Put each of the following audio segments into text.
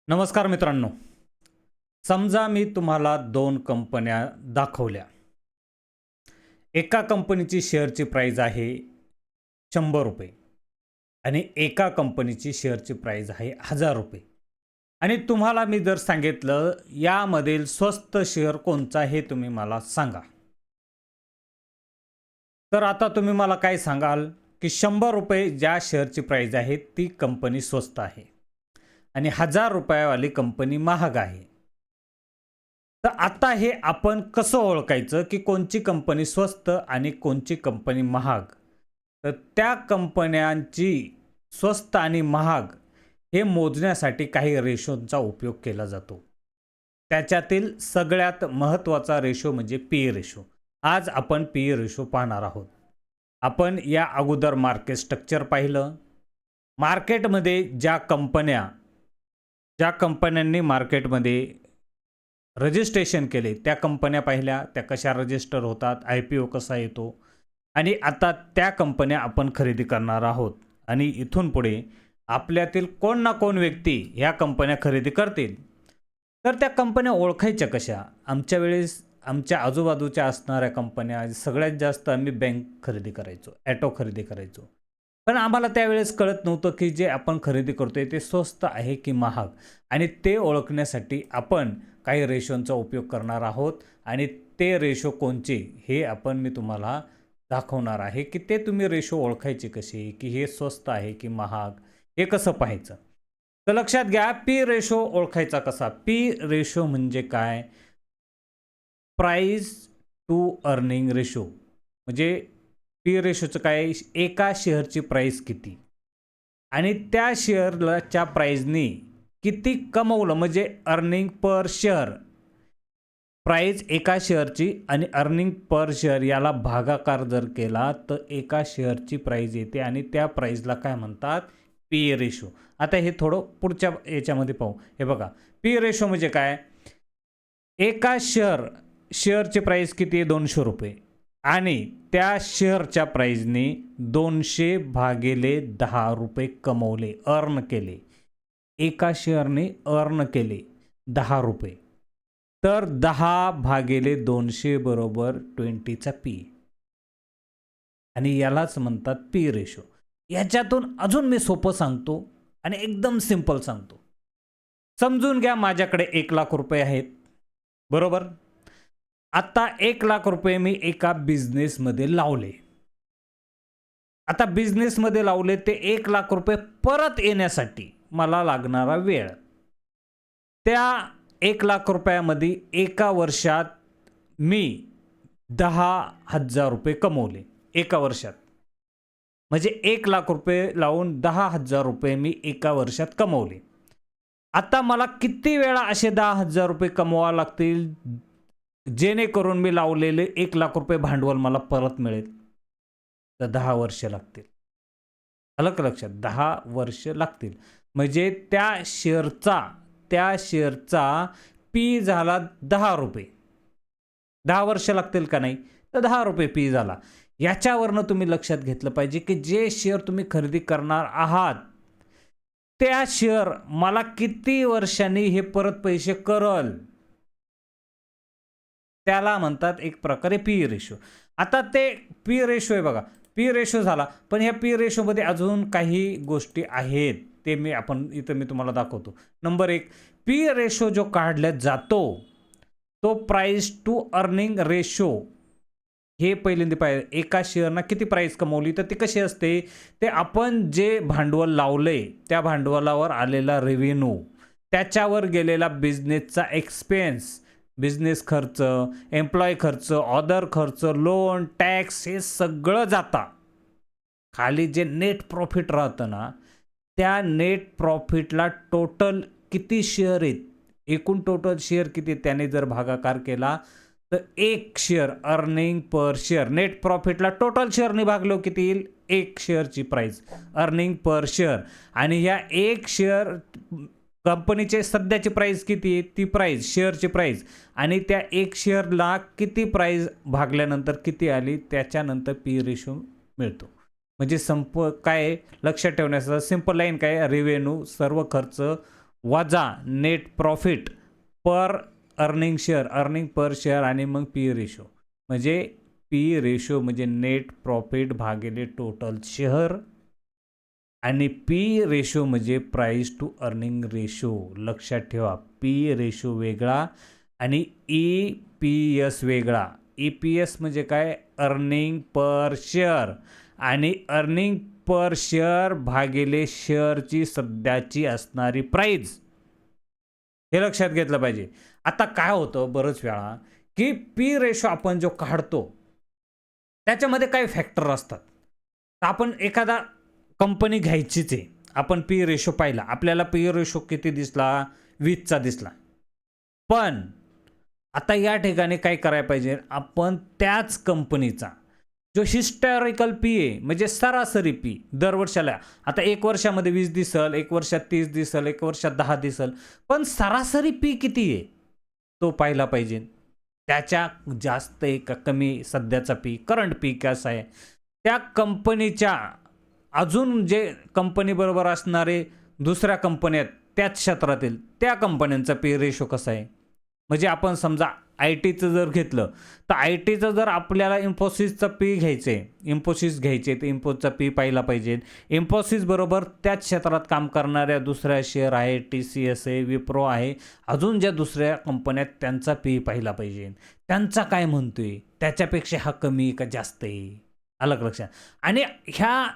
नमस्कार मित्रांनो. समजा मी तुम्हाला दोन कंपन्या दाखवल्या. एका कंपनीची शेअरची प्राइस आहे ₹100 आणि एका कंपनीची शेअरची प्राइस आहे ₹1000 आणि तुम्हाला मी जर सांगितलं यामधील स्वस्त शेअर कोणचा हे तुम्ही मला सांगा. तर आता तुम्ही मला काय सांगाल की ₹100 ज्या शेअरची प्राइस आहे ती कंपनी स्वस्त आहे आणि ₹1000 वाली कंपनी महाग आहे. तर आता हे आपण कसं ओळखायचं की कोणची कंपनी स्वस्त आणि कोणची कंपनी महाग? तर त्या कंपन्यांची स्वस्त आणि महाग हे मोजण्यासाठी काही रेशोचा उपयोग केला जातो. त्याच्यातील सगळ्यात महत्त्वाचा रेशो म्हणजे पी रेशो. आज आपण पी रेशो पाहणार आहोत. आपण या अगोदर मार्केट स्ट्रक्चर पाहिलं. मार्केटमध्ये ज्या कंपन्यांनी मार्केटमध्ये रजिस्ट्रेशन केले त्या कंपन्या पाहिल्या, त्या कशा रजिस्टर होतात, IPO कसा येतो आणि आता त्या कंपन्या आपण खरेदी करणार आहोत. आणि इथून पुढे आपल्यातील कोण ना कोण व्यक्ती ह्या कंपन्या खरेदी करतील. तर त्या कंपन्या ओळखायच्या कशा? आमच्या वेळेस आमच्या आजूबाजूच्या असणाऱ्या कंपन्या सगळ्यात जास्त आम्ही बँक खरेदी करायचो, ॲटो खरेदी करायचो. पण आम्हाला त्यावेळेस कळत नव्हतं की जे आपण खरेदी करतोय ते स्वस्त आहे की महाग, आणि ते ओळखण्यासाठी आपण काही रेशोंचा उपयोग करणार आहोत आणि ते रेशो कोणचे हे मी तुम्हाला दाखवणार आहे की ते तुम्ही रेशो ओळखायचे कसे, की हे स्वस्त आहे की महाग, हे कसं पाहायचं. तर लक्षात घ्या, पी रेशो ओळखायचा कसा? पी रेशो म्हणजे काय? Price to earning ratio. म्हणजे पी रेशोचं काय? एका शेअरची प्राइस किती आणि त्या शेअरच्या प्राइसनी किती कमवलं, म्हणजे अर्निंग पर शेअर. प्राइस एका शेअरची आणि अर्निंग पर शेअर याला भागाकार जर केला तर एका शेअरची प्राइस येते आणि त्या प्राइसला काय म्हणतात? P ratio. आता हे थोडं पुढच्या याच्यामध्ये पाहू. हे बघा, पी रेशो म्हणजे काय? एका शेअरची प्राइस किती आहे? ₹200 आणि त्या शेअरच्या प्राइसने 200 भागिले ₹10 कमवले, अर्न केले. एका शेअरने अर्न केले ₹10. तर 10 भागिले 200 बरोबर 20चा पी, आणि यालाच म्हणतात पी रेशो. याच्यातून अजून मी सोपं सांगतो आणि एकदम सिंपल सांगतो. समजून घ्या, माझ्याकडे ₹1,00,000 आहेत, बरोबर. आता ₹1,00,000 मी एका बिझनेसमध्ये लावले. आता बिझनेसमध्ये लावले ते ₹1,00,000 परत येण्यासाठी मला लागणारा वेळ, त्या ₹1,00,000 एका वर्षात मी ₹10,000 कमवले. एका वर्षात म्हणजे ₹1,00,000 लावून ₹10,000 मी एका वर्षात कमवले. आता मला किती वेळा असे ₹10,000 कमवावे लागतील जेणेकरून मी लावलेले ₹1,00,000 भांडवल मला परत मिळेल? तर 10 वर्ष लागतील. आलं का लक्षात? 10 वर्ष लागतील. म्हणजे त्या शेअरचा पी झाला ₹10. 10 वर्ष लागतील का नाही? तर ₹10 पी झाला. याच्यावरनं तुम्ही लक्षात घेतलं पाहिजे की जे शेअर तुम्ही खरेदी करणार आहात त्या शेअर मला किती वर्षांनी हे परत पैसे करल, त्याला म्हणतात एक प्रकारे पी रेशो. आता ते पी रेशो आहे बघा, पी रेशो झाला. पण ह्या पी रेशोमध्ये अजून काही गोष्टी आहेत, ते मी तुम्हाला दाखवतो. नंबर 1, पी रेशो जो काढला जातो तो प्राइस टू अर्निंग रेशो. हे पहिल्यांदा पाहिजे, एका शेअरना किती प्राइस कमवली, तर ती कशी असते? ते आपण जे भांडवल लावलंय त्या भांडवलावर आलेला रेव्हेन्यू, त्याच्यावर गेलेला बिझनेसचा एक्सपेन्स, बिझनेस खर्च, एम्प्लॉय खर्च, ऑदर खर्च, लोन, टॅक्स, हे सगळं जाता. खाली जे नेट प्रॉफिट राहतं ना, त्या नेट प्रॉफिटला टोटल किती शेअर आहेत, एकूण टोटल शेअर किती, त्याने जर भागाकार केला तर एक share, earning per share, net प्रॉफिटला टोटल शेअरने भागलो किती येईल? एक शेअरची प्राइस, अर्निंग पर शेअर. आणि ह्या एक शेअर कंपनीचे सध्याची प्राइस किती आहे, ती प्राइस, शेअरची प्राइस, आणि त्या एक शेअरला किती प्राइस भागल्यानंतर किती आली, त्याच्यानंतर पी रेशो मिळतो. म्हणजे काय लक्षात ठेवण्याचं सिंपल लाईन काय? रेव्हेन्यू, सर्व खर्च वजा net profit per earning share, earning per share आणि मग पी रेशो. म्हणजे पी रेशो म्हणजे नेट प्रॉफिट भागिले टोटल शेअर आणि पी रेशो म्हणजे प्राईस टू अर्निंग रेशो. लक्षात ठेवा, पी रेशो वेगळा आणि ई पी एस वेगळा. ई पी एस म्हणजे काय? अर्निंग पर शेअर आणि अर्निंग पर शेअर भागिले शेअरची सध्याची असणारी प्राईज. हे लक्षात घेतलं पाहिजे. आता काय होतं बरंच वेळा की पी रेशो आपण जो काढतो त्याच्यामध्ये काही फॅक्टर असतात. तर आपण एखादा कंपनी घ्यायचीच आहे, आपण पी रेशो पाहिला, आपल्याला पी रेशो किती दिसला? 20चा दिसला. पण आता या ठिकाणी काय करायला पाहिजे? आपण त्याच कंपनीचा जो हिस्टॉरिकल पी आहे म्हणजे सरासरी पी दरवर्षाला, आता 1 वर्षामध्ये 20 दिसल, 1 वर्षात 30 दिसल, 1 वर्षात 10 दिसल, पण सरासरी पी किती आहे तो पाहिला पाहिजे. त्याच्या जास्त आहे का कमी सध्याचा पी, करंट पी कसा आहे, त्या कंपनीच्या अजून जे कंपनीबरोबर असणारे दुसऱ्या कंपन्या आहेत त्याच क्षेत्रातील त्या कंपन्यांचा पी रेशो कसा आहे. म्हणजे आपण समजा आय टीचं जर घेतलं तर आय टीचं जर आपल्याला इन्फोसिसचा पी घ्यायचं आहे, इन्फोसिस घ्यायचे तर इन्फोचा पी पाहिला पाहिजे. इन्फोसिस बरोबर त्याच क्षेत्रात काम करणाऱ्या दुसऱ्या शेअर आहे, टी सी एस आहे, विप्रो आहे, अजून ज्या दुसऱ्या कंपन्यात त्यांचा पी पाहिला पाहिजे. त्यांचा काय म्हणतोय, त्याच्यापेक्षा हा कमी का जास्त आहे, अलग लक्षात. आणि ह्या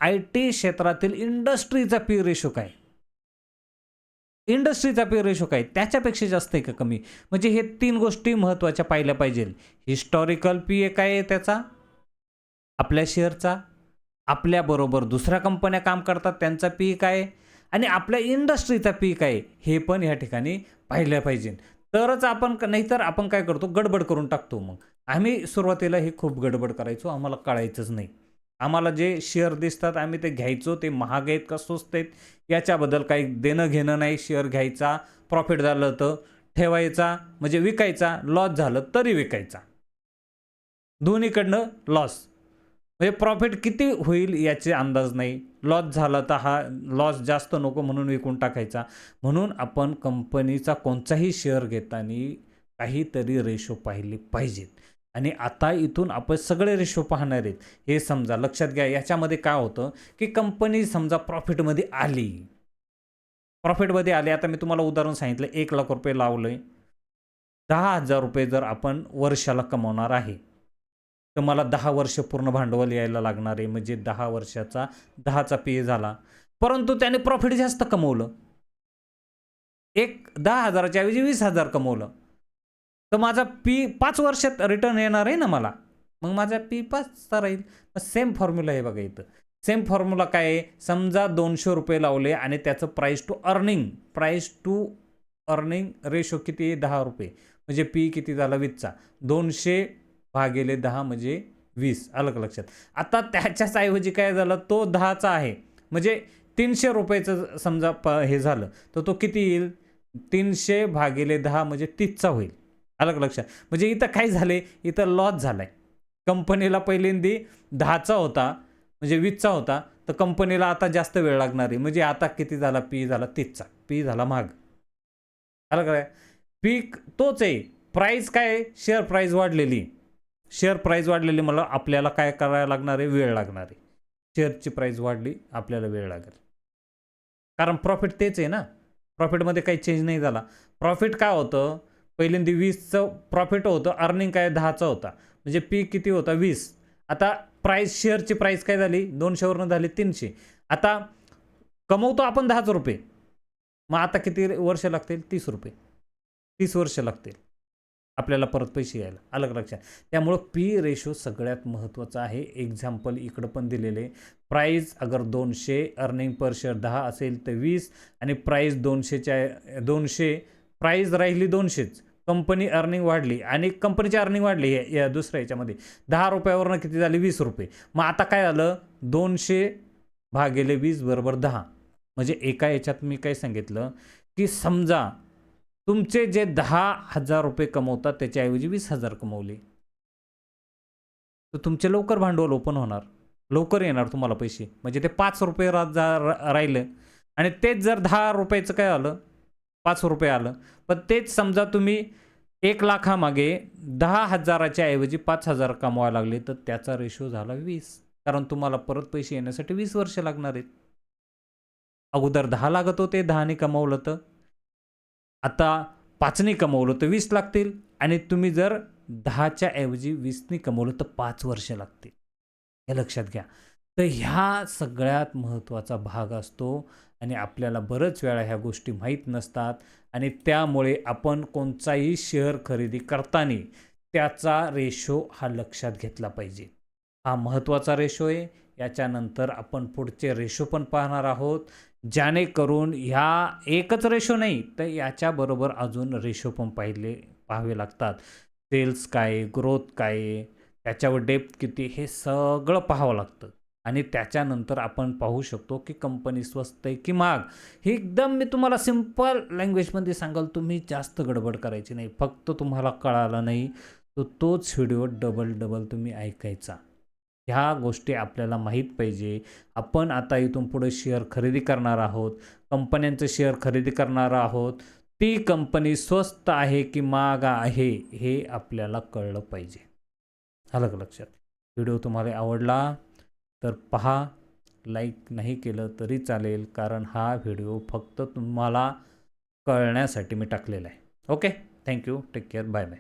आय टी क्षेत्रातील इंडस्ट्रीचा पी रेशो काय, इंडस्ट्रीचा पी रेशो काय, त्याच्यापेक्षा जास्त आहे का कमी. म्हणजे हे 3 गोष्टी महत्त्वाच्या पाहिल्या पाहिजे. हिस्टॉरिकल पी काय आहे त्याचा, आपल्या शेअरचा, आपल्याबरोबर दुसऱ्या कंपन्या काम करतात त्यांचा पी काय, आणि आपल्या इंडस्ट्रीचा पी काय, हे पण या ठिकाणी पाहिलं पाहिजे. तरच आपण, नाहीतर आपण काय करतो, गडबड करून टाकतो. मग आम्ही सुरुवातीला हे खूप गडबड करायचो, आम्हाला कळायचंच नाही. आम्हाला जे शेअर दिसतात आम्ही ते घ्यायचो, ते महाग आहेत का स्वस्त आहेत याच्याबद्दल काही देणं घेणं नाही. शेअर घ्यायचा, प्रॉफिट झालं तर ठेवायचा, म्हणजे विकायचा, लॉस झालं तरी विकायचा, दोन्हीकडनं लॉस. म्हणजे प्रॉफिट किती होईल याचे अंदाज नाही, लॉस झाला तर हा लॉस जास्त नको म्हणून विकून टाकायचा. म्हणून आपण कंपनीचा कोणताही शेअर घेताना काहीतरी रेशो पाहिले पाहिजेत. आणि आता इथून आपण सगळे रेशो पाहणार आहेत. हे समजा लक्षात घ्या, याच्यामध्ये काय होतं की कंपनी समजा प्रॉफिटमध्ये आली, प्रॉफिटमध्ये आली. आता मी तुम्हाला उदाहरण सांगितलं, 1 लाख रुपये लावलंय, 10,000 रुपये जर आपण वर्षाला कमवणार आहे तर मला 10 वर्ष पूर्ण भांडवल यायला लागणार आहे. म्हणजे 10 वर्षाचा 10चा पी झाला. परंतु त्याने प्रॉफिट जास्त कमवलं, 10,000च्या ऐवजी 20,000 कमवलं, तर माझा पी 5 वर्षात रिटर्न येणार आहे ना मला, मग माझा पी 5चा राहील. सेम फॉर्म्युला आहे बघा इथं. सेम फॉर्म्युला काय आहे, समजा 200 रुपये लावले आणि त्याचं प्राईस टू अर्निंग रेशो किती आहे, 10 रुपये, म्हणजे पी किती झाला 20चा, 200 भागिले 10 म्हणजे 20, अलग लक्षात. आता त्याच्याच ऐवजी काय झालं, तो 10चा आहे म्हणजे 300 रुपयाचं समजा हे झालं, तर तो किती येईल, 300 भागिले 10 म्हणजे 30चा होईल, अलग लक्षात. म्हणजे इथं काय झाले, इथं लॉस झालाय. कंपनीला पहिल्यांदी 10चा होता म्हणजे 20चा होता, तर कंपनीला आता जास्त वेळ लागणार आहे. म्हणजे आता किती झाला, पी झाला 30चा, पी झाला महाग, अलग काय. पी तोच आहे, प्राईस काय, शेअर प्राईस वाढलेली, शेअर प्राईस वाढलेली, मला आपल्याला काय करायला लागणार आहे, वेळ लागणार आहे. शेअरची प्राईस वाढली, आपल्याला वेळ लागेल, कारण प्रॉफिट तेच आहे ना, प्रॉफिटमध्ये काही चेंज नाही झाला. प्रॉफिट काय होतं, पहिल्यांदा 20चं प्रॉफिट होतं, अर्निंग काय 10चा होता, म्हणजे पी किती होता 20. आता प्राईस, शेअरची प्राईस काय झाली, 200वरून झाली 300. आता कमवतो आपण 10 रुपये, मग आता किती वर्ष लागतील, 30 रुपये, 30 वर्ष लागतील आपल्याला परत पैसे यायला, अलग लक्षात. त्यामुळं पी रेशो सगळ्यात महत्त्वाचा आहे. एक्झाम्पल इकडं पण दिलेले, प्राईस अगर 200, अर्निंग पर शेअर 10 असेल तर 20, आणि प्राईस 200 प्राईस राहिली 200च, कंपनी अर्निंग वाढली आणि कंपनीची अर्निंग वाढली, या दुसऱ्या याच्यामध्ये 10 रुपयावरनं किती झाली, 20 रुपये. मग आता काय झालं, 200 भागिले 20 बरोबर 10. म्हणजे एका याच्यात मी काय सांगितलं की समजा तुमचे जे 10,000 रुपये कमवतात त्याच्याऐवजी 20,000 कमवले, तर तुमचे लवकर भांडवल ओपन होणार, लवकर येणार तुम्हाला पैसे. म्हणजे ते 5 रुपये राहिलं आणि तेच जर 10 रुपयाचं काय आलं, ₹5 आलं. पण तेच समजा तुम्ही 1,00,000 मागे 10,000च्या ऐवजी 5,000 कमवायला लागले, तर त्याचा रेशो झाला 20. कारण तुम्हाला परत पैसे येण्यासाठी 20 वर्ष लागणार आहेत. अगोदर 10 लागत होते, 10ने कमवलं तर. आता 5ने कमवलं तर 20 लागतील आणि तुम्ही जर 10च्या ऐवजी 20ने कमवलं तर 5 वर्ष लागतील. हे लक्षात घ्या. तर ह्या सगळ्यात महत्त्वाचा भाग असतो आणि आपल्याला बरेच वेळा ह्या गोष्टी माहीत नसतात आणि त्यामुळे आपण कोणताही शेअर खरेदी करताना त्याचा रेशो हा लक्षात घेतला पाहिजे. हा महत्त्वाचा रेशो आहे. याच्यानंतर आपण पुढचे रेशो पण पाहणार आहोत. जेणेकरून ह्या एकच रेशो नाही, तर याच्याबरोबर अजून रेशो पण पाहावे लागतात. सेल्स काय आहे, ग्रोथ काय आहे, त्याच्यावर डेप्थ किती, हे सगळं पाहावं लागतं. आणि त्याच्यानंतर आपण पाहू शकतो की कंपनी स्वस्त आहे की महाग. हे एकदम मी तुम्हाला सिंपल लँग्वेजमध्ये सांगाल, तुम्ही जास्त गडबड करायची नाही. फक्त तुम्हाला कळालं नाही तर तोच व्हिडिओ डबल तुम्ही ऐकायचा. ह्या गोष्टी आपल्याला माहीत पाहिजे. आपण आता इथून पुढे शेअर खरेदी करणार आहोत. कंपन्यांचं शेअर खरेदी करणार आहोत. ती कंपनी स्वस्त आहे की महाग आहे हे आपल्याला कळलं पाहिजे. आलं का लक्षात? व्हिडिओ तुम्हाला आवडला तर पहा. लाईक नाही केलं तरी चालेल, कारण हा व्हिडिओ फक्त तुम्हाला कळण्यासाठी मी टाकलेला आहे. Okay, thank you, take care, bye bye.